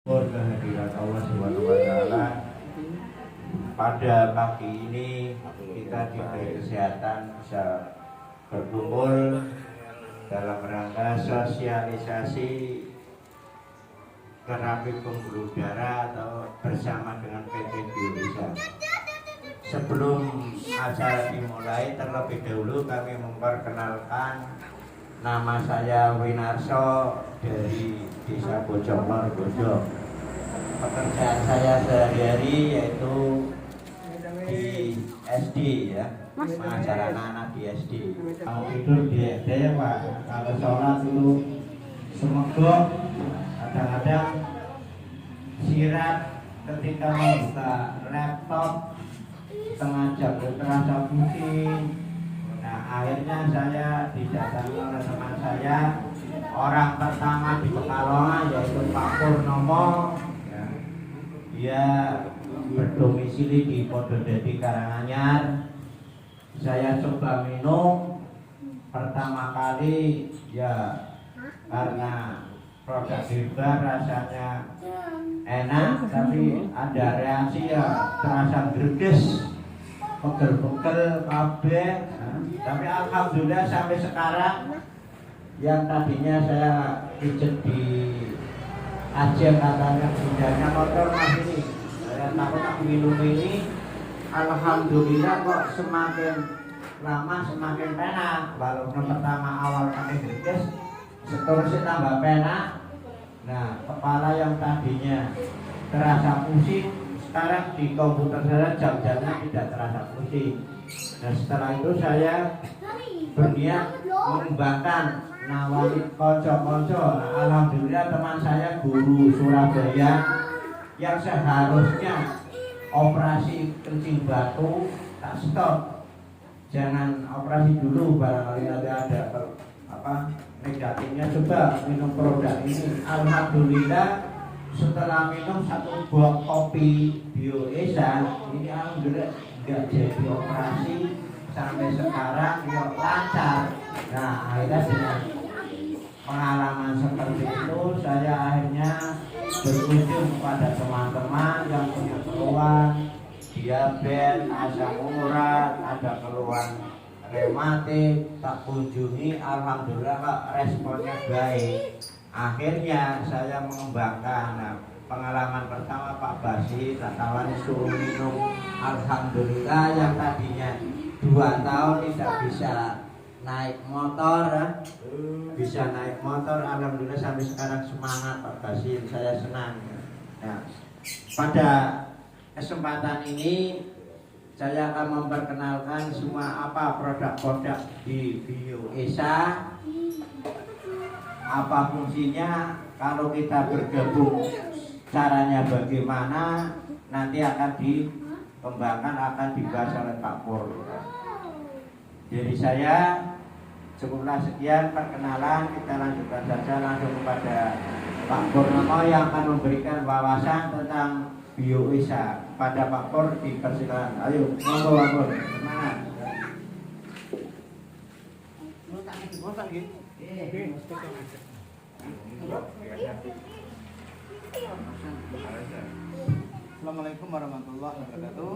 Kehadiran Allah Subhanahu wa taala. Pada pagi ini kita diberi kesehatan bisa berkumpul dalam rangka sosialisasi terapi pembuluh darah atau bersama dengan PT Bioesa. Sebelum acara dimulai, terlebih dahulu kami memperkenalkan, nama saya Winarso dari Desa Bojongmor, Bojong. Pekerjaan saya sehari-hari yaitu di SD ya, mengajar anak-anak di SD. Kalau tidur di SD ya Pak, kalau sholat itu semegok, kadang-kadang sirat ketika membuka laptop setengah jam terasa pusing. Nah akhirnya saya didatangi oleh teman saya, orang pertama di Pekalongan yaitu Pak Purnomo. Dia berdomisili di Pododadi Karanganyar. Saya coba minum pertama kali ya karena produk herbal rasanya enak, tapi ada reaksi ya terasa greges, pegel-pegel kabeh. Tapi alhamdulillah sampai sekarang yang tadinya saya pijet di Aceh katanya pindahnya motor mas ini, saya takut aku minum ini, alhamdulillah kok semakin lama semakin penak. Walaupun pertama awal pakai greges, seterusnya tambah penak. Nah kepala yang tadinya terasa pusing, sekarang di komputer saya jam-jamnya tidak terasa pusing. Nah setelah itu saya berniat mengembangkan nawali konco-konco. Nah, alhamdulillah teman saya guru Surabaya yang seharusnya operasi kencing batu tak stop. Jangan operasi dulu, barangkali nanti ada negatifnya. Coba minum produk ini. Alhamdulillah setelah minum satu buah kopi Bioesa ini alhamdulillah nggak jadi operasi sampai sekarang ya lancar. Nah akhirnya dengan pengalaman seperti itu saya akhirnya berkunjung kepada teman-teman yang punya keluhan diabetes, asam urat, ada keluhan rematik, tak kunjungi. Alhamdulillah Pak responnya baik. Akhirnya saya mengembangkan. Nah, pengalaman pertama Pak Basi tak tawani suruh minum. Alhamdulillah yang tadinya 2 tahun tidak bisa naik motor, bisa naik motor. Alhamdulillah sampai sekarang semangat Pak Basil, saya senang. Nah, pada kesempatan ini saya akan memperkenalkan semua apa produk-produk di Bioesa, apa fungsinya, kalau kita bergabung caranya bagaimana, nanti akan dikembangkan, akan dibahas oleh Pak Pur. Jadi saya cukuplah sekian perkenalan, kita lanjutkan saja langsung kepada Pak Purnomo yang akan memberikan wawasan tentang Bioesa. Pada Pak Pur dipersilakan. Ayo, monggo Pak Pur. Semangat. Assalamualaikum warahmatullahi wabarakatuh.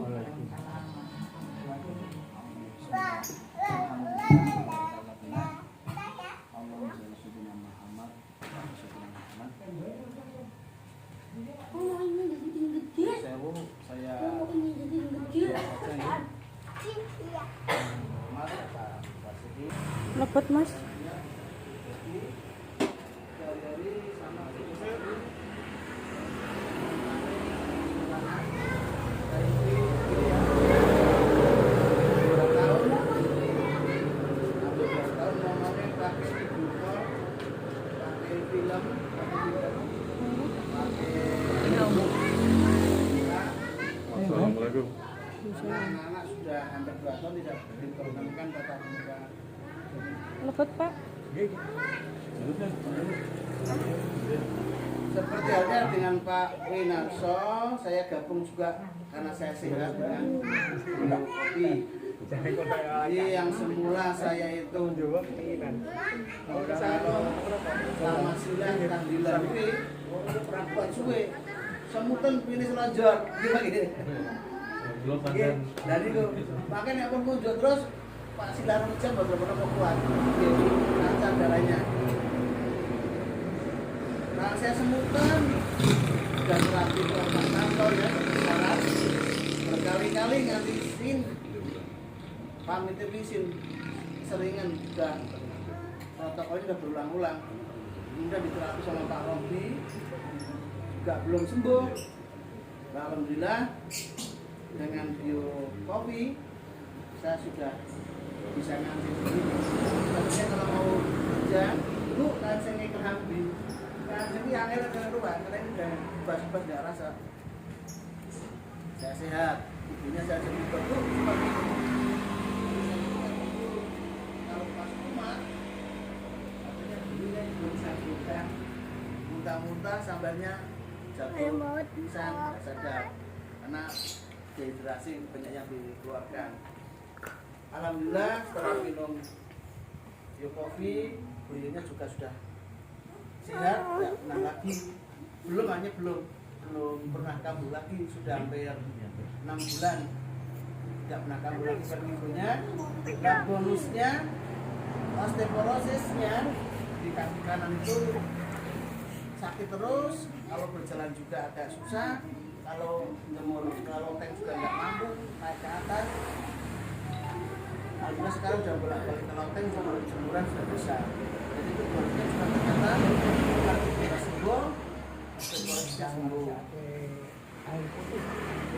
Lepet mas. Assalamualaikum. Anak-anak sudah hampir 2 tahun tidak diperkenalkan tatap muka. Lepet pak. Seperti halnya dengan Pak Winarso, saya gabung juga karena saya sehat dengan minum kopi. Jadi yang semula saya itu kalau sama silang tahlilan perang kuat suwe. Semutan pilih selonjor gitu. Dan itu makanya pun mundur terus Pak Silar jam benar-benar mau kuat. Jadi lancar darahnya. Nah saya semutan dan terapi ke Pak Tanto ya syarat berkali-kali ngantisin pamit izin seringan juga protokolnya sudah berulang-ulang. Kemudian diterapi sama Pak Robi juga belum sembuh. Alhamdulillah dengan bio kopi saya sudah bisa nganti sendiri. Tapi saya kalau mau kerja dulu kan saya ngikut hambi kan ini akhirnya dengan ruang karena ini udah bebas-bebas nggak rasa saya sehat ibunya saya sembuh betul seperti itu. Kalau pas rumah katanya dulunya belum saya muntah-muntah sambalnya jatuh pisang nggak sadar karena dehidrasi banyak yang dikeluarkan. Alhamdulillah setelah minum bio kopi beliaunya juga sudah sehat, tidak pernah lagi belum pernah kambuh lagi, sudah hampir 6 bulan tidak pernah kambuh lagi seminggunya. Dan bonusnya osteoporosisnya di kaki kanan itu sakit terus, kalau berjalan juga agak susah, kalau jemur loteng juga nggak mampu naik ke atas. Alhamdulillah sekarang sudah bolak-balik ke loteng, kalau jemuran sudah bisa. Jadi itu bonusnya juga ternyata kaki kita sembuh, osteoporosis sembuh.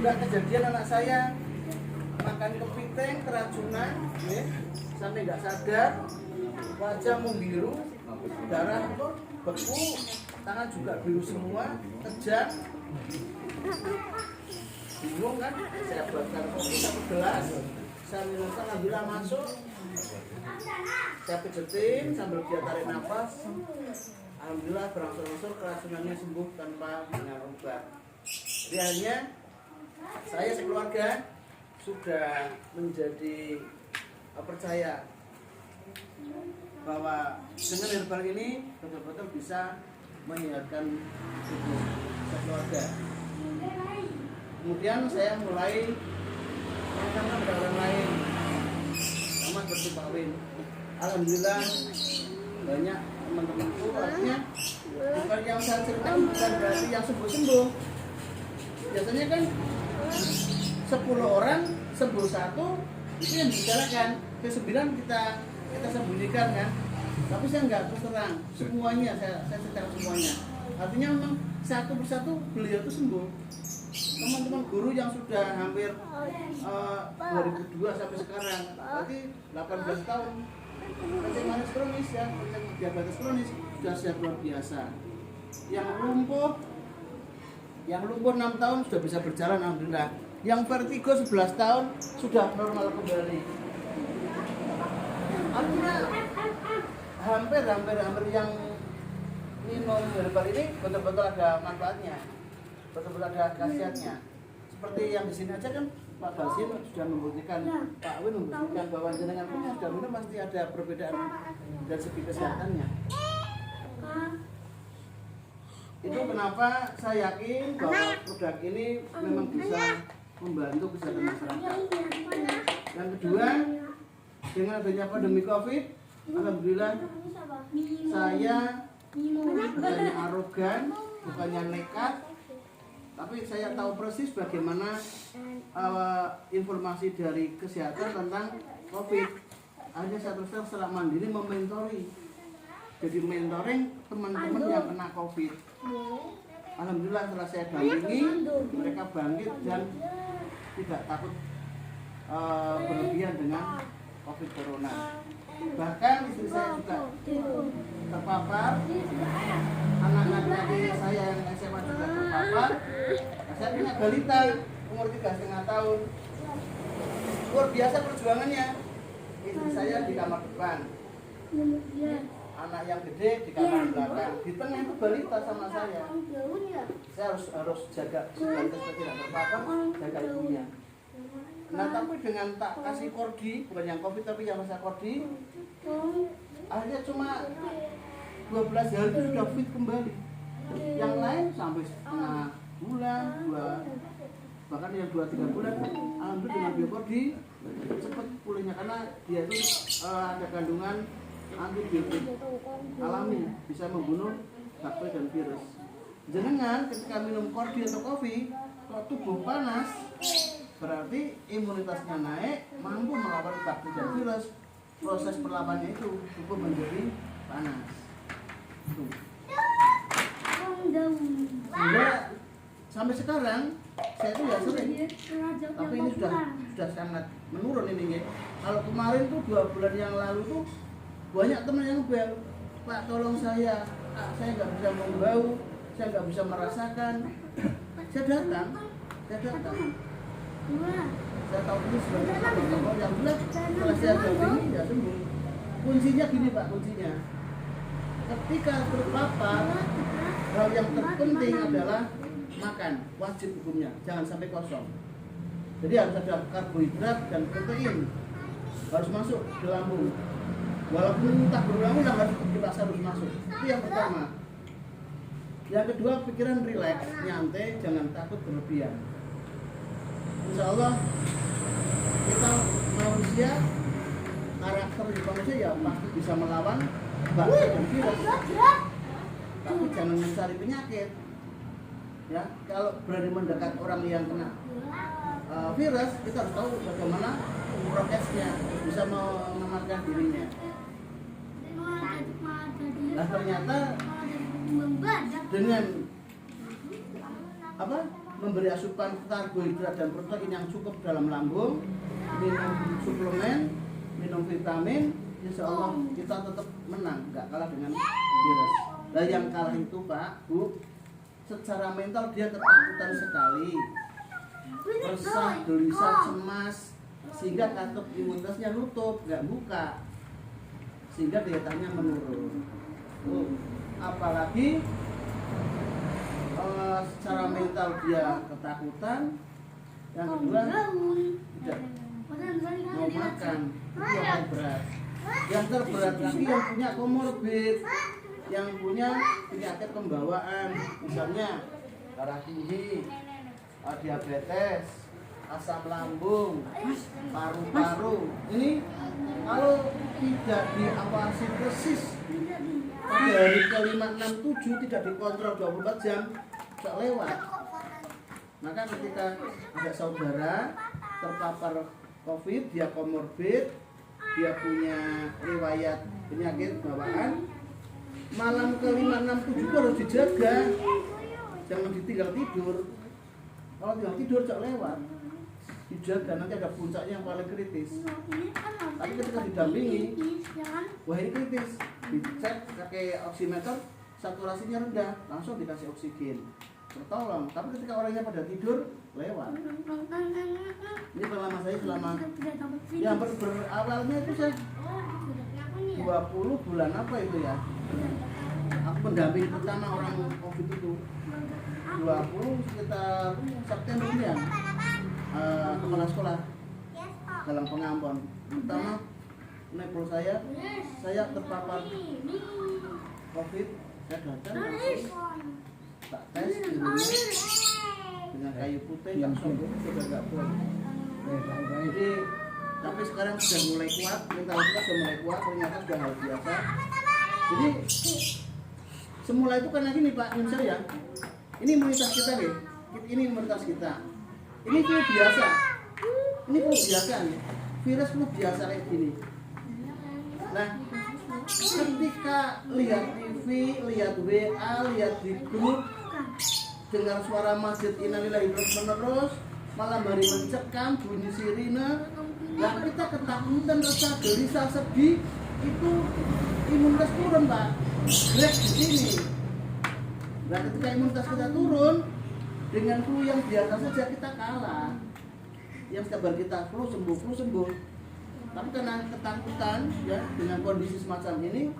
Udah kejadian anak saya makan kepiting keracunan, ya, sampai nggak sadar, wajah membiru, darah beku, tangan juga biru semua, kejang, bingung kan? Saya buatkan kopi satu gelas, saya minum alhamdulillah masuk, saya pijetin sambil dia tarik nafas, alhamdulillah berangsur-angsur keracunannya sembuh tanpa minum obat. Jadi akhirnya saya sekeluarga sudah menjadi percaya bahwa dengan herbal ini betul-betul bisa menyehatkan tubuh sekeluarga. Kemudian saya mulai menanamkan pada orang lain, sama seperti Pak Win. Alhamdulillah banyak teman-temanku, artinya bukan yang saya ceritakan bukan berarti yang sembuh-sembuh. Biasanya kan 10 orang sembuh 1 itu yang dibicarakan, ke 9 kita sembunyikan kan. Tapi saya enggak terus terang semuanya, saya ceritakan semuanya. Artinya memang satu persatu beliau itu sembuh. Teman-teman guru yang sudah hampir 2002 sampai sekarang, berarti 18 tahun. Pasien manis kronis ya, pasien diabetes kronis sudah sehat luar biasa. Yang lumpuh 6 tahun sudah bisa berjalan alhamdulillah. Yang vertigo 11 tahun sudah normal kembali. Artinya hampir yang minum herbal ini betul-betul ada manfaatnya, betul-betul ada khasiatnya. Seperti yang di sini aja kan Pak Basim sudah membuktikan, Pak Win membuktikan bahwa jenengan punya sudah minum pasti ada perbedaan dari segi kesehatannya. Itu kenapa saya yakin bahwa produk ini memang bisa membantu kesehatan masyarakat. Yang kedua, dengan adanya pandemi COVID, alhamdulillah saya bukannya arogan, bukannya nekat, tapi saya tahu persis bagaimana informasi dari kesehatan tentang COVID. Akhirnya saya terus terang secara mandiri mementori, jadi mentoring teman-teman yang kena COVID. Alhamdulillah setelah saya dampingi, mereka bangkit dan tidak takut berlebihan dengan COVID Corona. Bahkan istri saya juga terpapar, anak-anak saya yang SMA juga terpapar. Saya punya balita umur 3,5 tahun. Luar biasa perjuangannya. Istri saya di kamar depan, anak yang gede di kamar belakang, di tengah itu balita sama saya. Saya harus jaga supaya tidak terpapar, jaga ibunya. Nah tapi dengan tak kasih kordi, bukan yang COVID tapi yang masa kordi, akhirnya cuma 12 hari itu sudah fit kembali. Yang lain sampai setengah bulan, bahkan yang 2-3 bulan, alhamdulillah dengan Biokordi cepat pulihnya karena dia itu ada kandungan antibiotik alami, bisa membunuh bakteri dan virus. Jangan ketika minum kordi atau kopi, kalau tubuh panas, berarti imunitasnya naik, mampu melawan bakteri dan virus. Proses perlawannya itu tubuh menjadi panas. Tuh. Sehingga sampai sekarang saya itu ya sering, tapi ini sudah sangat menurun ini. Kalau kemarin tuh 2 bulan yang lalu tuh banyak teman yang bel, Pak tolong saya nggak bisa membau, saya nggak bisa merasakan. Saya datang, saya tahu ini sebagai protokol yang benar. Setelah saya dampingi ya sembuh. Kuncinya gini Pak, kuncinya ketika terpapar, hal yang terpenting adalah makan, wajib hukumnya, jangan sampai kosong. Jadi harus ada karbohidrat dan protein, harus masuk ke lambung. Walaupun tak berulang-ulang harus dipaksa harus masuk. Itu yang pertama. Yang kedua, pikiran rileks, nyantai, jangan takut berlebihan. Insya Allah kita manusia, karakter manusia ya pasti bisa melawan bakteri dan virus. Tapi jangan mencari penyakit. Ya, kalau berani mendekat orang yang kena virus, kita harus tahu bagaimana prokesnya, bisa mengamankan dirinya. Nah ternyata dengan memberi asupan karbohidrat dan protein yang cukup dalam lambung, minum suplemen, minum vitamin, insya Allah kita tetap menang, nggak kalah dengan virus. Nah yang kalah itu Pak, Bu, secara mental dia ketakutan sekali, resah, gelisah, cemas, sehingga katup imunitasnya nutup, nggak buka, sehingga daya tahannya menurun. Apalagi secara mental dia ketakutan. Yang kedua tidak mau makan, itu yang berat. Yang terberat lagi yang punya komorbid, yang punya penyakit pembawaan, misalnya darah tinggi, diabetes, asam lambung, paru-paru. Ini kalau tidak diawasi persis pada hari ke-5, 6, 7 tidak dikontrol 24 jam, bisa lewat. Maka ketika ada saudara terpapar COVID, dia komorbid, dia punya riwayat penyakit bawaan, malam ke-5, 6, 7 harus dijaga, jangan ditinggal tidur. Kalau tinggal tidur cok lewat, dijaga, nanti ada puncaknya yang paling kritis. Tapi ketika didampingi, wah ini kritis, dicek pakai oximeter, saturasinya rendah, langsung dikasih oksigen, tertolong. Tapi ketika orangnya pada tidur, lewat. Ini pengalaman saya selama yang berawalnya itu saya 20 bulan apa itu ya, aku mendampingi pertama orang COVID itu 20 sekitar September ya, kepala sekolah dalam pengampon. Pertama nepul saya terpapar COVID, saya datang tak tes di rumah dengan kayu putih yang sembuh sudah nggak boleh. Jadi tapi sekarang sudah mulai kuat, mental kita sudah mulai kuat, ternyata sudah hal biasa. Jadi semula itu karena gini Pak, saya ini imunitas kita nih, ini imunitas kita, ini flu biasa, ini flu biasa nih, virus flu biasa kayak gini. Nah, ketika lihat TV, lihat WA, lihat di grup, dengar suara masjid innalillahi terus, malam hari mencekam, bunyi sirine, nah kita ketakutan, rasa gelisah, sedih, itu imunitas turun Pak, grek di sini. Nah ketika imunitas kita turun, dengan flu yang biasa saja kita kalah. Yang kabar kita flu sembuh. Tapi karena ketakutan ya dengan kondisi semacam ini,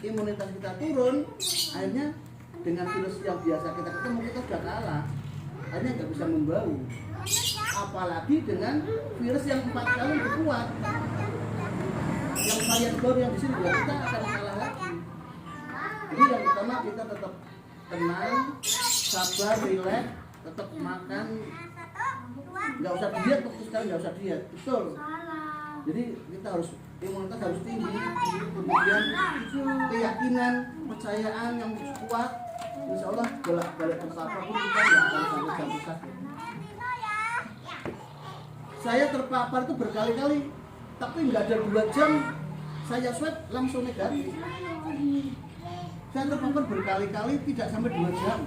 imunitas kita turun, akhirnya dengan virus yang biasa kita ketemu kita sudah kalah, akhirnya nggak bisa membau. Apalagi dengan virus yang 4 kali lebih kuat, yang varian baru yang di sini juga kita akan kalah lagi. Jadi yang pertama kita tetap tenang, sabar, rileks, tetap makan, nggak usah diet waktu sekarang, nggak usah diet, betul. Jadi kita harus imunitas harus tinggi, kemudian keyakinan, kepercayaan yang kuat, insya Allah balik ke apapun kita nggak akan sampai jatuh sakit. Saya terpapar itu berkali-kali, tapi nggak ada 2 jam saya swab langsung negatif. Saya terpapar berkali-kali tidak sampai 2 jam.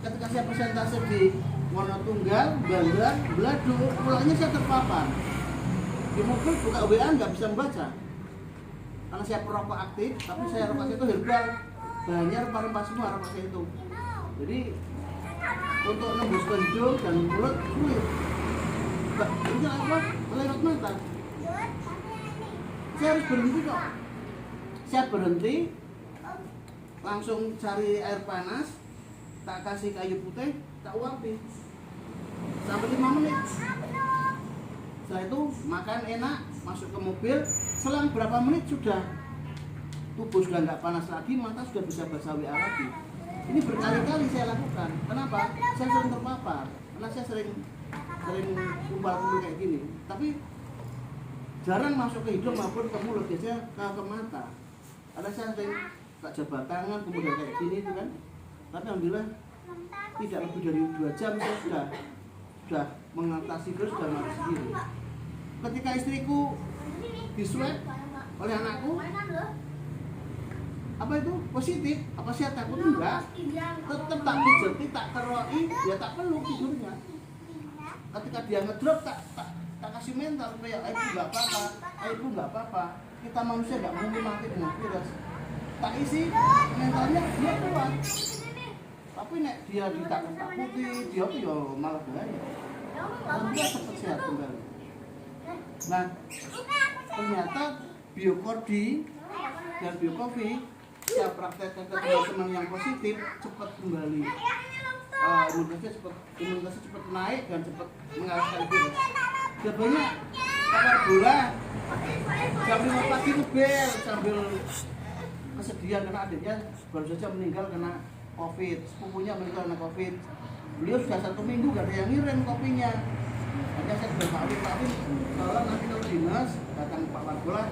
Ketika saya presentasi di Wonotunggal, Bandar, Belado, pulangnya saya terpapar. Di mobil buka WA nggak bisa membaca. Karena saya perokok aktif, tapi saya rokok itu herbal. Bahannya rempah-rempah semua rokok saya itu. Jadi untuk nembus ke hidung dan mulut sulit. Ini apa? Melewat mata. Saya harus berhenti kok. Saya berhenti, langsung cari air panas, tak kasih kayu putih, tak uapi sampai 5 menit. Setelah itu makan enak, masuk ke mobil, selang berapa menit sudah tubuh sudah nggak panas lagi, mata sudah bisa baca WA lagi. Ini berkali-kali saya lakukan. Kenapa? Saya sering terpapar, karena saya sering kumpul-kumpul kayak gini. Tapi jarang masuk ke hidung maupun ke mulut, biasanya ke mata. Karena saya sering tak jabat tangan, kemudian kayak gini itu kan. Tapi alhamdulillah tidak lebih dari 2 jam saya sudah mengatasi virus dan mati sendiri. Ketika istriku diswab oleh anakku, apa itu positif? Apa saya takut? Enggak. Tetap tak pijeti, tak keroi, ya tak peluk tidurnya. Ketika dia ngedrop tak kasih mental supaya ibu nggak apa-apa, ibu nggak apa-apa. Kita manusia nggak mungkin mati dengan virus. Tak isi mentalnya dia kuat. Tapi nek dia ditakut-takuti, dia tuh ya malah bahaya. Dan dia cepat sehat kembali. Nah, ternyata Biokordi dan Biocovi saya praktekkan ke teman-teman yang positif cepat kembali. Imunitasnya cepat naik dan cepat mengalahkan virus. Sudah banyak kabar bola jam 5 pagi itu bel sambil kesedihan karena adiknya baru saja meninggal karena COVID, sepupunya meninggal karena COVID. Beliau sudah 1 minggu gak ada yang ngirim kopinya. Hanya saya sudah Pak Win, tolong nanti kalau dinas datang Pak Warbola,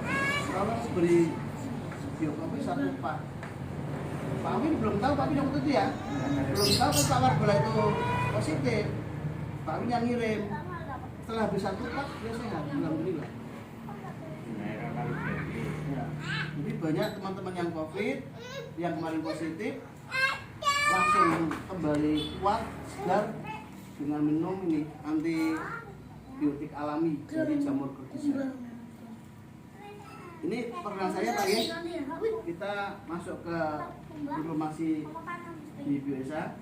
tolong beri Biocovi 1 pak. Pak Win belum tahu Pak Win yang itu ya, belum tahu kalau Pak Warbola itu positif. Pak Win yang ngirim. Setelah habis 1 pak dia sehat, alhamdulillah. Ya. Jadi banyak teman-teman yang COVID, yang kemarin positif, langsung kembali kuat, segar dengan minum ini antibiotik alami dari jamur kerdisa. Ini program saya Pak ya. Kita masuk ke diplomasi di BioEsa.